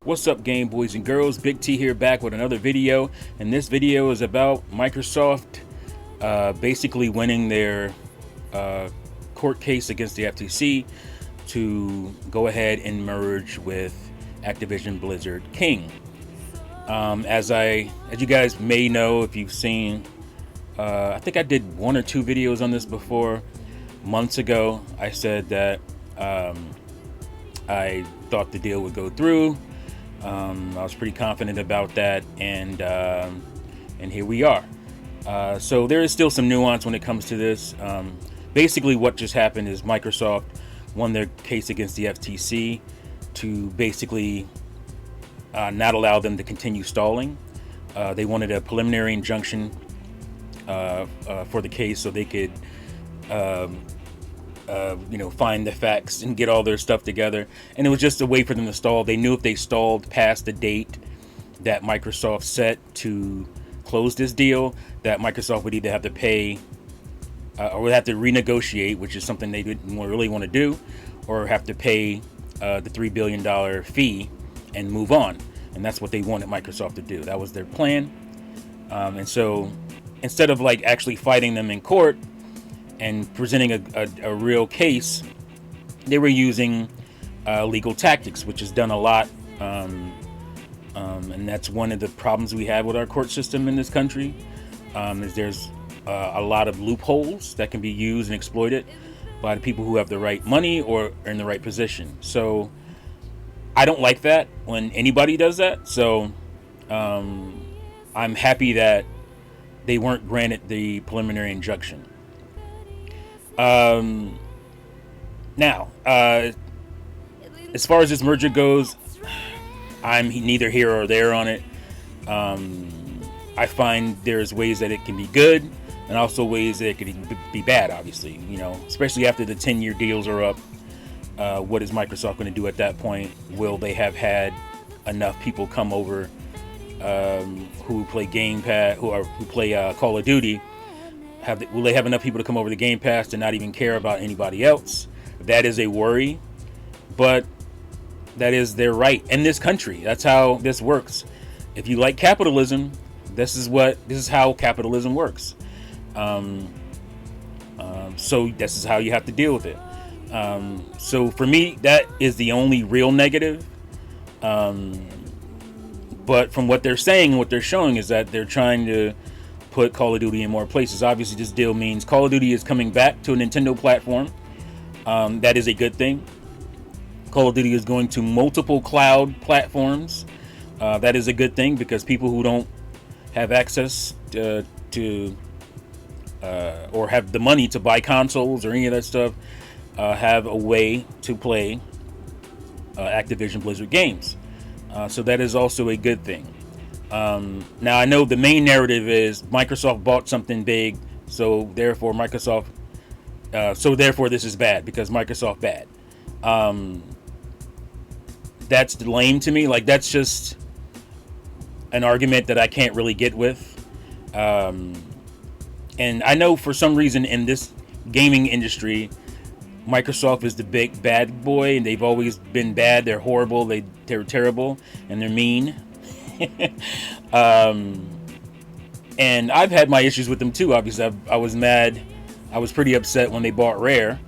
What's up, game boys and girls? Big T here, back with another video, and this video is about Microsoft basically winning their court case against the FTC to go ahead and merge with Activision Blizzard King. As you guys may know, if you've seen, I think I did one or two videos on this before. Months ago, I said that I thought the deal would go through. I was pretty confident about that, and here we are. So there is still some nuance when it comes to this. Basically, what just happened is Microsoft won their case against the FTC to basically not allow them to continue stalling. They wanted a preliminary injunction for the case so they could find the facts and get all their stuff together. And it was just a way for them to stall. They knew if they stalled past the date that Microsoft set to close this deal, that Microsoft would either have to pay or would have to renegotiate, which is something they didn't really want to do, or have to pay the $3 billion fee and move on. And that's what they wanted Microsoft to do. That was their plan. And so instead of like actually fighting them in court and presenting a real case, they were using legal tactics, which is done a lot. And that's one of the problems we have with our court system in this country, is there's a lot of loopholes that can be used and exploited by the people who have the right money or are in the right position. So I don't like that when anybody does that. So I'm happy that they weren't granted the preliminary injunction. Now, as far as this merger goes, I'm neither here or there on it. I find there's ways that it can be good and also ways that it could be bad, obviously, especially after the 10-year deals are up. What is Microsoft going to do at that point? Will they have had enough people come over who play Game Pass, who play Call of Duty? Will they have enough people to come over the Game Pass to not even care about anybody else? That is a worry, but that is their right in this country. That's how this works. If you like capitalism, this is how capitalism works. So this is how you have to deal with it. So for me, that is the only real negative. But from what they're saying and what they're showing is that they're trying to put Call of Duty in more places. Obviously, this deal means Call of Duty is coming back to a Nintendo platform. That is a good thing. Call of Duty is going to multiple cloud platforms. That is a good thing because people who don't have access to or have the money to buy consoles or any of that stuff have a way to play Activision Blizzard games. So that is also a good thing. Now, I know the main narrative is Microsoft bought something big, so therefore this is bad because Microsoft bad. That's lame to me. Like, that's just an argument that I can't really get with. And I know for some reason in this gaming industry, Microsoft is the big bad boy, and they've always been bad. They're horrible. They're terrible, and they're mean. And I've had my issues with them too. Obviously, I was mad. I was pretty upset when they bought Rare,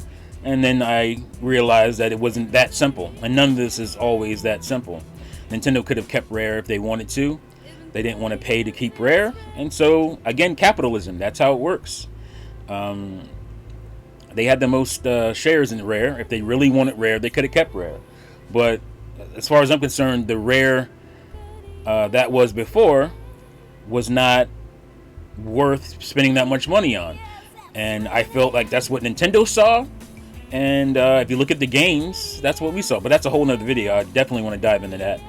and then I realized that it wasn't that simple. And none of this is always that simple. Nintendo could have kept Rare if they wanted to. They didn't want to pay to keep Rare, and so again, capitalism. That's how it works. They had the most shares in Rare. If they really wanted Rare, they could have kept Rare. But as far as I'm concerned, the Rare that was before was not worth spending that much money on. And I felt like that's what Nintendo saw. And if you look at the games, that's what we saw. But that's a whole nother video. I definitely want to dive into that.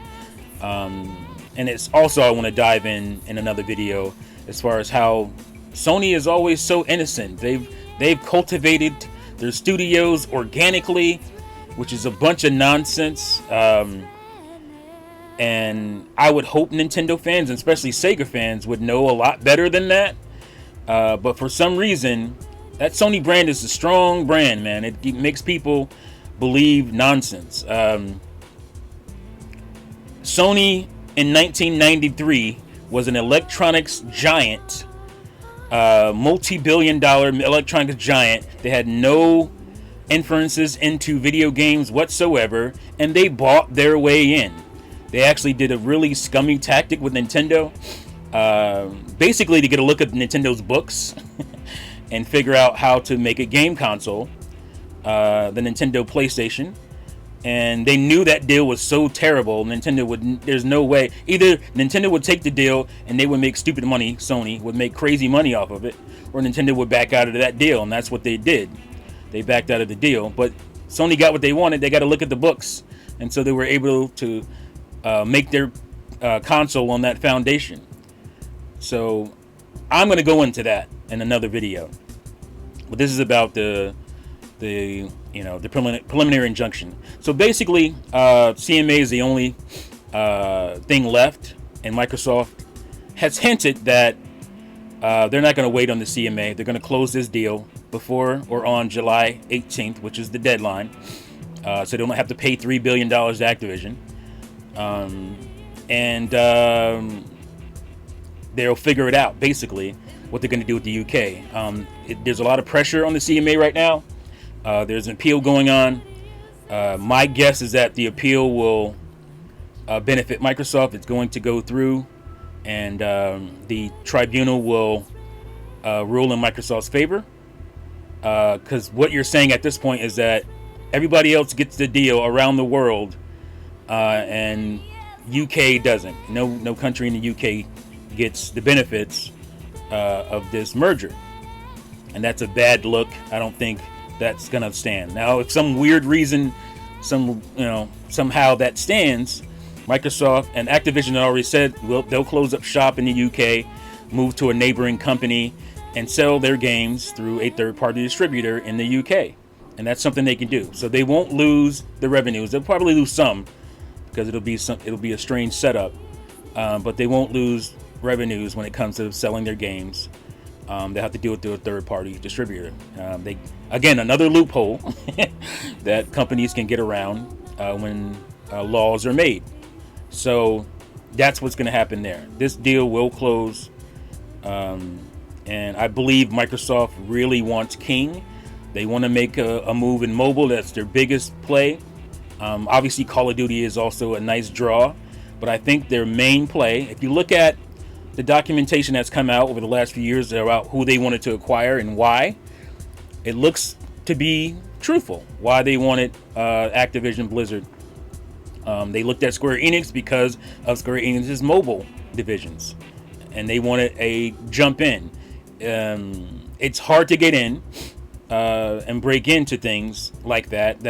And it's also, I want to dive in another video as far as how Sony is always so innocent. They've cultivated their studios organically, which is a bunch of nonsense. And I would hope Nintendo fans, and especially Sega fans, would know a lot better than that. But for some reason, that Sony brand is a strong brand, man. It makes people believe nonsense. Sony Sony in 1993 was an electronics giant, multi-billion-dollar electronics giant. They had no inferences into video games whatsoever, and they bought their way in. They actually did a really scummy tactic with Nintendo, basically to get a look at Nintendo's books and figure out how to make a game console, the Nintendo PlayStation. And they knew that deal was so terrible, there's no way. Either Nintendo would take the deal and they would make stupid money, Sony would make crazy money off of it, or Nintendo would back out of that deal, and that's what they did. They backed out of the deal, but Sony got what they wanted. They got to look at the books, and so they were able to make their console on that foundation. So I'm going to go into that in another video, but this is about the preliminary injunction. So basically, CMA is the only thing left, and Microsoft has hinted that they're not going to wait on the CMA. They're going to close this deal before or on July 18th, which is the deadline, so they don't have to pay $3 billion to Activision, and they'll figure it out, basically, what they're going to do with the UK. There's a lot of pressure on the CMA right now. There's an appeal going on. My guess is that the appeal will benefit Microsoft. It's going to go through, and the tribunal will rule in Microsoft's favor. Because what you're saying at this point is that everybody else gets the deal around the world, and UK doesn't. No country in the UK gets the benefits of this merger, and that's a bad look. I don't think that's gonna stand. Now, if some weird reason, somehow that stands, Microsoft and Activision already said they'll close up shop in the UK, move to a neighboring company, and sell their games through a third-party distributor in the UK, and that's something they can do. So they won't lose the revenues. They'll probably lose some because it'll be a strange setup, but they won't lose revenues when it comes to selling their games. They have to do it through a third-party distributor. Again, another loophole that companies can get around when laws are made. So that's what's going to happen there. This deal will close, and I believe Microsoft really wants King. They want to make a move in mobile. That's their biggest play. Obviously, Call of Duty is also a nice draw, but I think their main play, if you look at the documentation that's come out over the last few years about who they wanted to acquire and why, it looks to be truthful. Why they wanted Activision Blizzard. They looked at Square Enix because of Square Enix's mobile divisions, and they wanted a jump in. It's hard to get in and break into things like that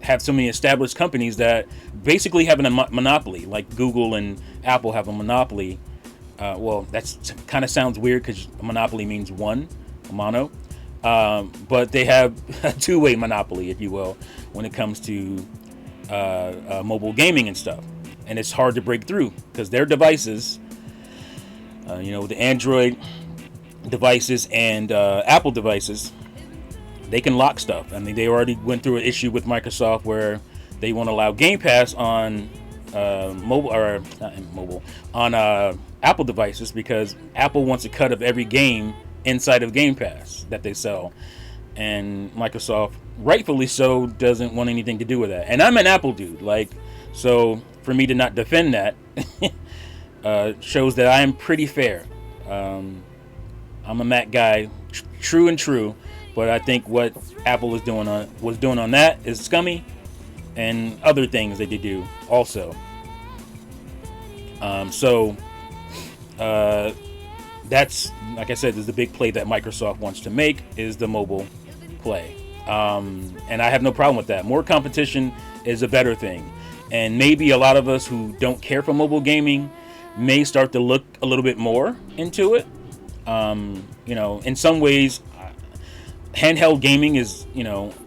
have so many established companies that basically have a monopoly, like Google and Apple have a monopoly. Well, that's kind of sounds weird because monopoly means one, mono. But they have a two-way monopoly, if you will, when it comes to mobile gaming and stuff. And it's hard to break through because their devices, the Android devices and Apple devices, they can lock stuff. I mean, they already went through an issue with Microsoft where they want to allow Game Pass on Apple devices because Apple wants a cut of every game inside of Game Pass that they sell, and Microsoft, rightfully so, doesn't want anything to do with that. And I'm an Apple dude, so for me to not defend that shows that I am pretty fair. I'm a Mac guy, true and true, but I think what Apple was doing on that is scummy, and other things that they do also. That's, like I said, is the big play that Microsoft wants to make, is the mobile play. And I have no problem with that. More competition is a better thing. And maybe a lot of us who don't care for mobile gaming may start to look a little bit more into it. In some ways, handheld gaming is,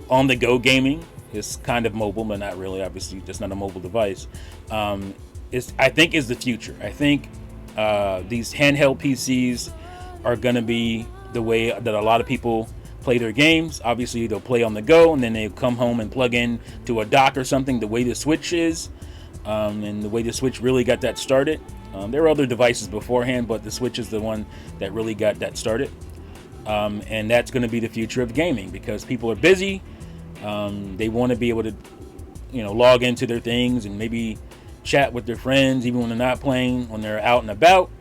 on-the-go gaming is kind of mobile, but not really, obviously, just not a mobile device. I think is the future. I think these handheld PCs are going to be the way that a lot of people play their games. Obviously, they'll play on the go, and then they come home and plug in to a dock or something, the way the Switch is. And the way the Switch really got that started. There were other devices beforehand, but the Switch is the one that really got that started. And that's going to be the future of gaming, because people are busy. They want to be able to, log into their things and maybe chat with their friends, even when they're not playing, when they're out and about.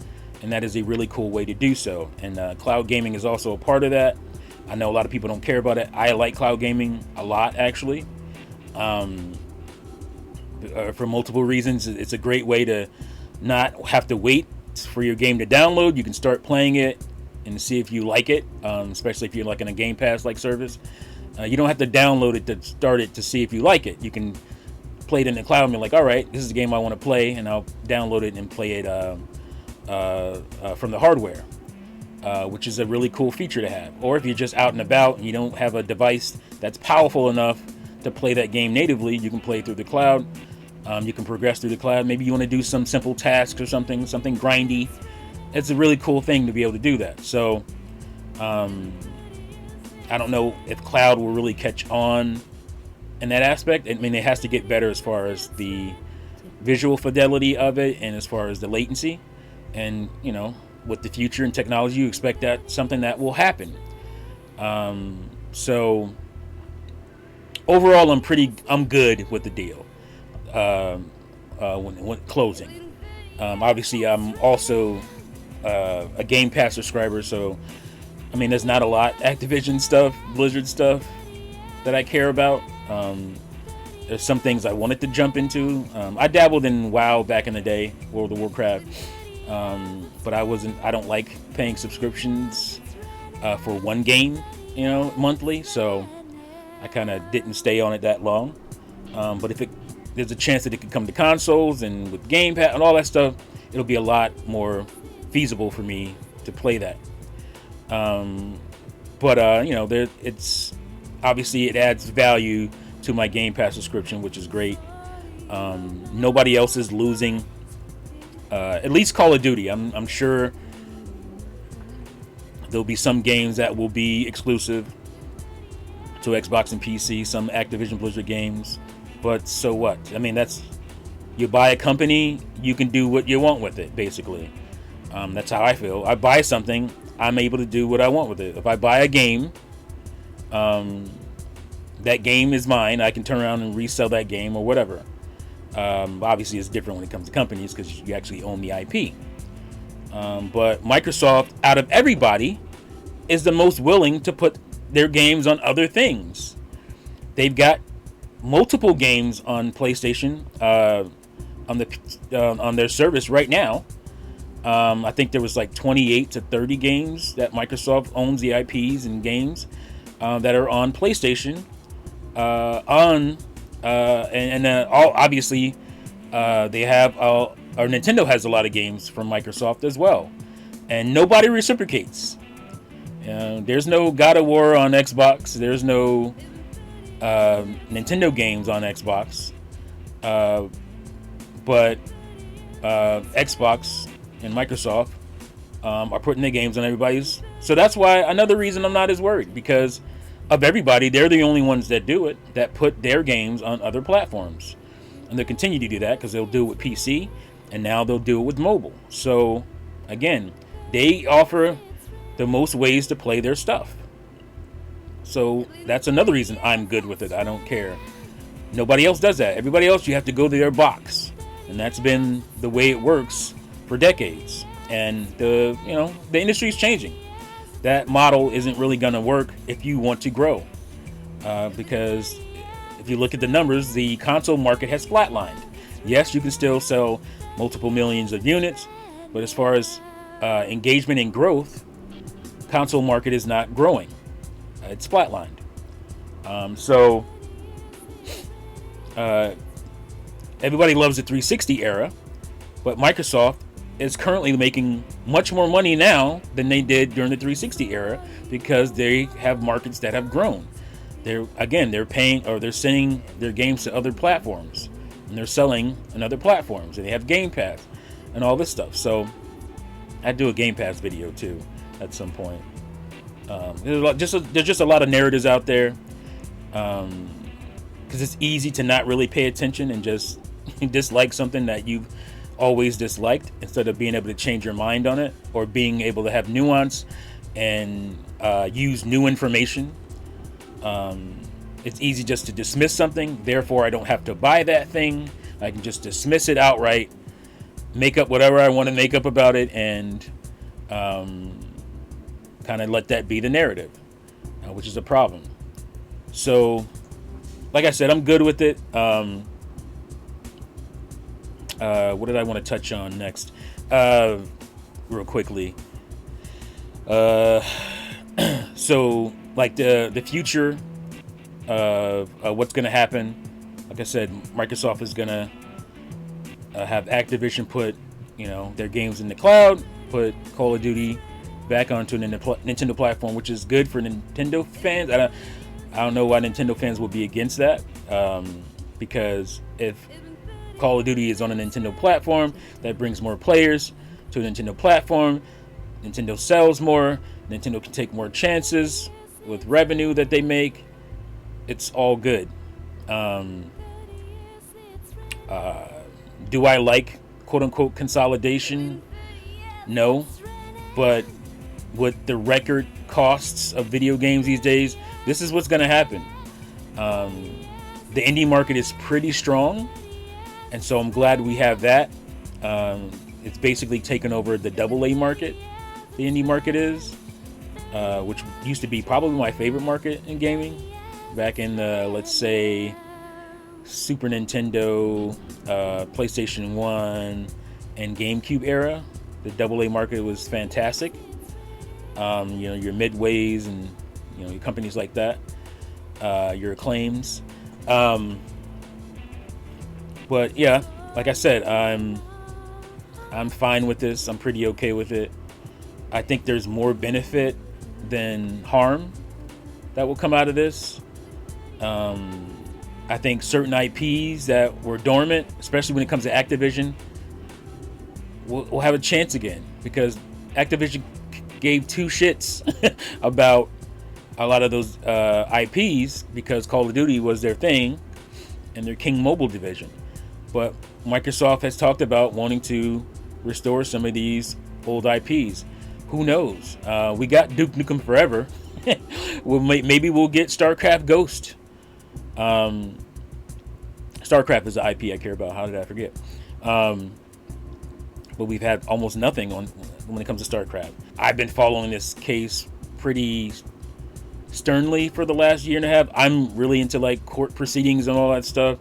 And that is a really cool way to do so. And cloud gaming is also a part of that. I know a lot of people don't care about it. I like cloud gaming a lot, actually. For multiple reasons. It's a great way to not have to wait for your game to download. You can start playing it and see if you like it, especially if you're like in a Game Pass like service. You don't have to download it to start it to see if you like it. You can play it in the cloud and be like, all right, this is the game I want to play, and I'll download it and play it from the hardware, which is a really cool feature to have. Or if you're just out and about and you don't have a device that's powerful enough to play that game natively, you can play through the cloud. You can progress through the cloud. Maybe you want to do some simple tasks or something grindy. It's a really cool thing to be able to do that. So I don't know if cloud will really catch on in that aspect. I mean, it has to get better as far as the visual fidelity of it and as far as the latency. And, with the future and technology, you expect that something that will happen. So overall, I'm good with the deal. When closing. Obviously, I'm also a Game Pass subscriber, so I mean, there's not a lot Activision stuff, Blizzard stuff that I care about. There's some things I wanted to jump into. I dabbled in WoW back in the day, World of Warcraft, but I don't like paying subscriptions for one game, monthly, so I kind of didn't stay on it that long. But if there's a chance that it could come to consoles and with Game Pass and all that stuff, it'll be a lot more feasible for me to play that. It's obviously, it adds value to my Game Pass subscription, which is great. Nobody else is losing. At least Call of Duty. I'm sure there'll be some games that will be exclusive to Xbox and PC, some Activision Blizzard games. But so what? I mean, you buy a company, you can do what you want with it, basically. That's how I feel. I buy something, I'm able to do what I want with it. If I buy a game, that game is mine. I can turn around and resell that game or whatever. Obviously, it's different when it comes to companies because you actually own the IP. But Microsoft, out of everybody, is the most willing to put their games on other things. They've got multiple games on PlayStation on their service right now. I think there was like 28 to 30 games that Microsoft owns the IPs and games that are on PlayStation. Obviously they have or Nintendo has a lot of games from Microsoft as well, and nobody reciprocates. There's no God of War on Xbox. There's no Nintendo games on Xbox, but Xbox and Microsoft are putting their games on everybody's. So that's why another reason I'm not as worried, because of everybody, they're the only ones that do it, that put their games on other platforms, and they'll continue to do that because they'll do it with PC, and now they'll do it with mobile. So again, they offer the most ways to play their stuff. So that's another reason I'm good with it. I don't care. Nobody else does that. Everybody else, you have to go to their box, and that's been the way it works for decades. And the industry is changing. That model isn't really going to work if you want to grow, because if you look at the numbers, the console market has flatlined. Yes, you can still sell multiple millions of units, but as far as engagement and growth, console market is not growing. It's flatlined. Everybody loves the 360 era, but Microsoft is currently making much more money now than they did during the 360 era, because they have markets that have grown. They're paying, or they're sending their games to other platforms, and they're selling on other platforms, and they have Game Pass and all this stuff. So I'd do a Game Pass video too at some point. There's just a lot of narratives out there, because it's easy to not really pay attention and just dislike something that you've always disliked, instead of being able to change your mind on it, or being able to have nuance and use new information. It's easy just to dismiss something, therefore I don't have to buy that thing. I can just dismiss it outright, make up whatever I want to make up about it, and kind of let that be the narrative, which is a problem. So, like I said, I'm good with it. What did I want to touch on next? Real quickly. So, like the future of what's going to happen. Like I said, Microsoft is going to have Activision put, their games in the cloud, put Call of Duty back onto a Nintendo platform, which is good for Nintendo fans. I don't know why Nintendo fans will be against that, because if Call of Duty is on a Nintendo platform, that brings more players to a Nintendo platform. Nintendo sells more. Nintendo can take more chances with revenue that they make. It's all good. Do I like quote-unquote consolidation? No. But with the record costs of video games these days, this is what's going to happen. The indie market is pretty strong, and so I'm glad we have that. It's basically taken over the AA market. The indie market is, which used to be probably my favorite market in gaming back in the, let's say, Super Nintendo, PlayStation 1, and GameCube era. The AA market was fantastic. Your Midways and your companies like that, your Acclaims. But yeah, like I said, I'm fine with this. I'm pretty okay with it. I think there's more benefit than harm that will come out of this. I think certain IPs that were dormant, especially when it comes to Activision, will have a chance again, because Activision gave two shits about a lot of those IPs, because Call of Duty was their thing and their King Mobile division. But Microsoft has talked about wanting to restore some of these old IPs. Who knows? We got Duke Nukem Forever. Maybe we'll get StarCraft Ghost. StarCraft is the IP I care about. How did I forget? But we've had almost nothing when it comes to StarCraft. I've been following this case pretty sternly for the last year and a half. I'm really into like court proceedings and all that stuff.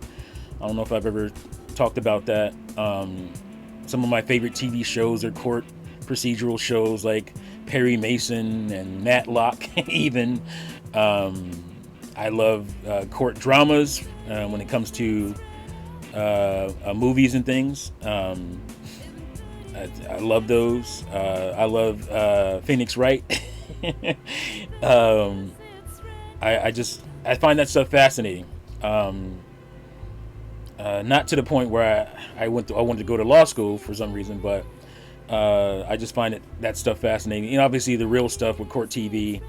I don't know if I've ever talked about that. Some of my favorite TV shows are court procedural shows, like Perry Mason and Matlock. Even I love court dramas when it comes to movies and things. I love those. I love Phoenix Wright. I find that stuff fascinating. Not to the point where I wanted to go to law school for some reason, but I just find that stuff fascinating. Obviously the real stuff with court TV,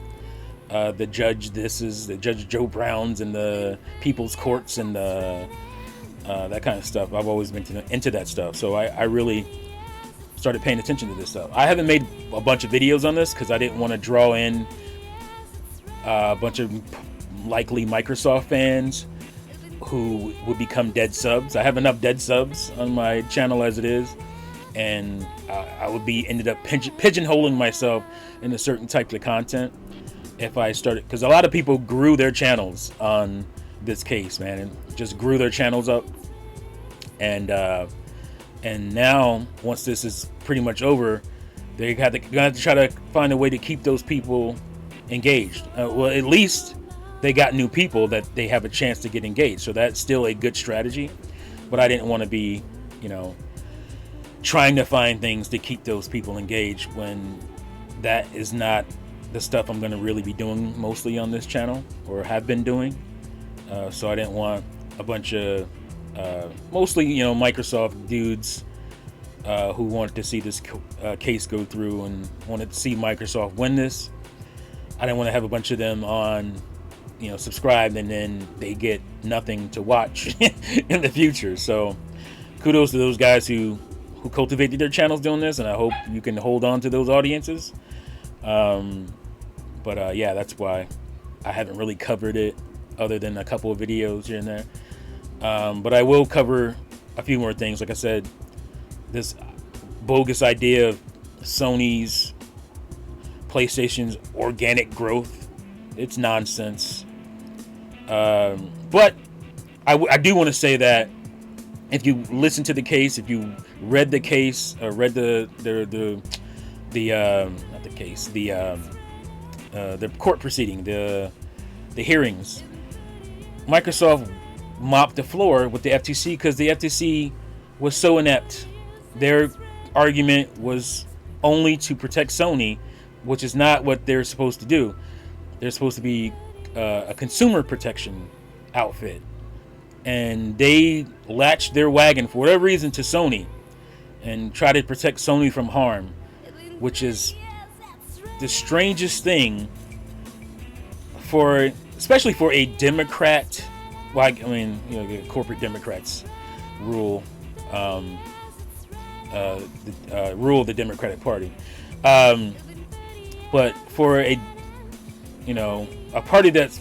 the Judge Joe Browns and the People's Courts and that kind of stuff. I've always been into that stuff, so I really started paying attention to this stuff. I haven't made a bunch of videos on this because I didn't want to draw in a bunch of likely Microsoft fans who would become dead subs. I have enough dead subs on my channel as it is, and I would be ended up pigeonholing myself in a certain type of content if I started, because a lot of people grew their channels on this case, man, and just grew their channels up, and now once this is pretty much over, they're gonna have to try to find a way to keep those people engaged. Well, at least they got new people that they have a chance to get engaged, so that's still a good strategy. But I didn't want to be, trying to find things to keep those people engaged when that is not the stuff I'm going to really be doing mostly on this channel, or have been doing. So I didn't want a bunch of mostly Microsoft dudes who wanted to see this case go through and wanted to see Microsoft win this. I didn't want to have a bunch of them on subscribed and then they get nothing to watch in the future. So kudos to those guys who cultivated their channels doing this, and I hope you can hold on to those audiences. But yeah, that's why I haven't really covered it other than a couple of videos here and there. But I will cover a few more things. Like I said, this bogus idea of Sony's, PlayStation's organic growth, it's nonsense. But I do want to say that if you listen to the case, if you read the case, or read the not the case, the court proceeding, the hearings, Microsoft mopped the floor with the FTC because the FTC was so inept. Their argument was only to protect Sony, which is not what they're supposed to do. They're supposed to be a consumer protection outfit. And they latched their wagon for whatever reason to Sony and try to protect Sony from harm, which is the strangest thing especially for a Democrat. Well, I mean, you know, the corporate Democrats rule the Democratic Party, but for a party that's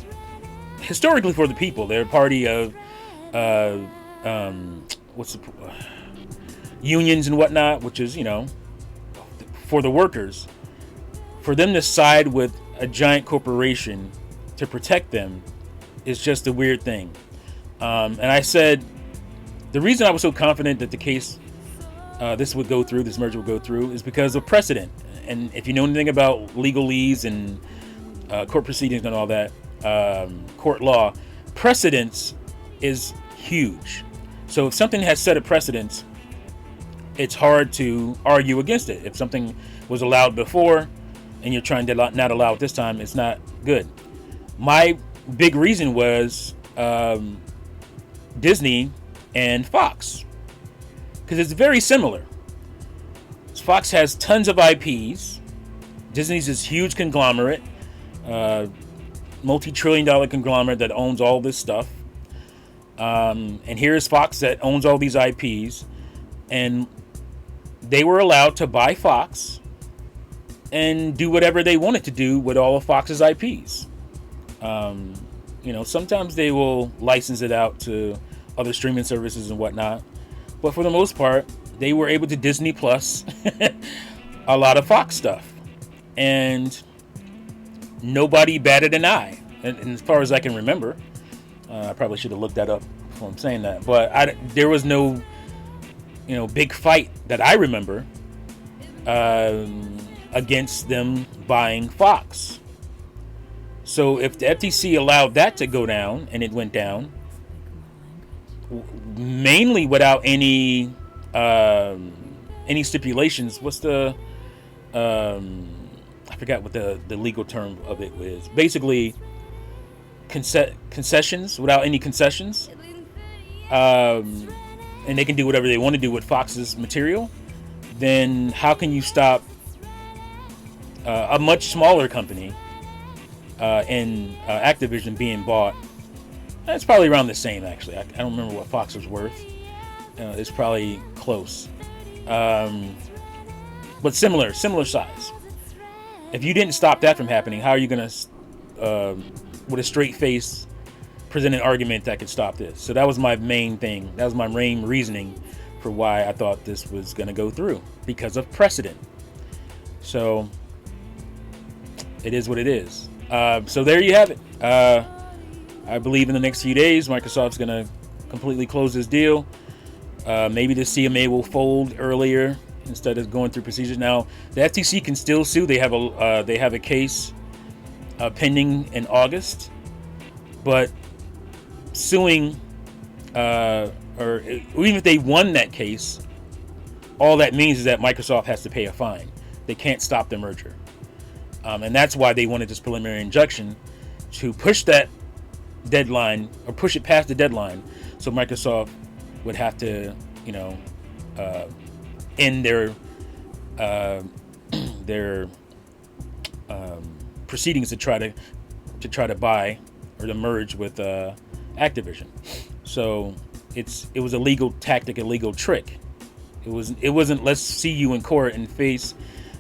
historically for the people, they're a party of unions and whatnot, which is, for the workers. For them to side with a giant corporation to protect them is just a weird thing. And I said the reason I was so confident that the case, this merger would go through, is because of precedent. And if you know anything about legalese and court proceedings and all that, court law, precedence is huge. So if something has set a precedence, it's hard to argue against it. If something was allowed before and you're trying to not allow it this time, it's not good. My big reason was Disney and Fox, because it's very similar. Fox has tons of IPs. Disney's this huge conglomerate, multi-trillion-dollar conglomerate that owns all this stuff. And here's Fox that owns all these IPs, and they were allowed to buy Fox and do whatever they wanted to do with all of Fox's IPs. Sometimes they will license it out to other streaming services and whatnot, but for the most part, they were able to Disney Plus a lot of Fox stuff, and nobody batted an eye. And as far as I can remember, I probably should have looked that up before I'm saying that, but there was no, big fight that I remember against them buying Fox. So if the FTC allowed that to go down, and it went down, mainly without any stipulations. What's the I forgot what the legal term of it is. Basically, concessions, without any concessions, and they can do whatever they want to do with Fox's material. Then how can you stop a much smaller company in Activision being bought? It's probably around the same, actually. I don't remember what Fox was worth. It's probably close, but similar size. If you didn't stop that from happening, how are you going to, with a straight face, present an argument that could stop this? So that was my main thing. That was my main reasoning for why I thought this was going to go through, because of precedent. So it is what it is. So there you have it. I believe in the next few days, Microsoft's going to completely close this deal. Maybe the CMA will fold earlier instead of going through procedures. Now, the FTC can still sue. They have a case pending in August, but suing, or even if they won that case, all that means is that Microsoft has to pay a fine. They can't stop the merger, and that's why they wanted this preliminary injunction, to push that deadline, or push it past the deadline, so Microsoft would have to, end their proceedings to try to buy or to merge with Activision. So it was a legal tactic, a legal trick. It wasn't let's see you in court and face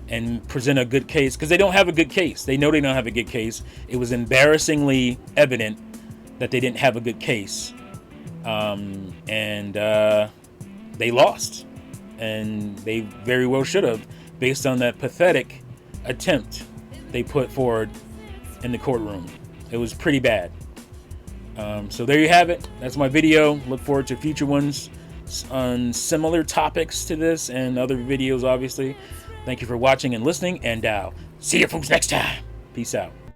and present a good case, because they don't have a good case. They know they don't have a good case. It was embarrassingly evident that they didn't have a good case, and they lost, and they very well should have, based on that pathetic attempt they put forward in the courtroom. It was pretty bad. So there you have it. That's my video. Look forward to future ones on similar topics to this and other videos, obviously. Thank you for watching and listening, and see you folks next time. Peace out.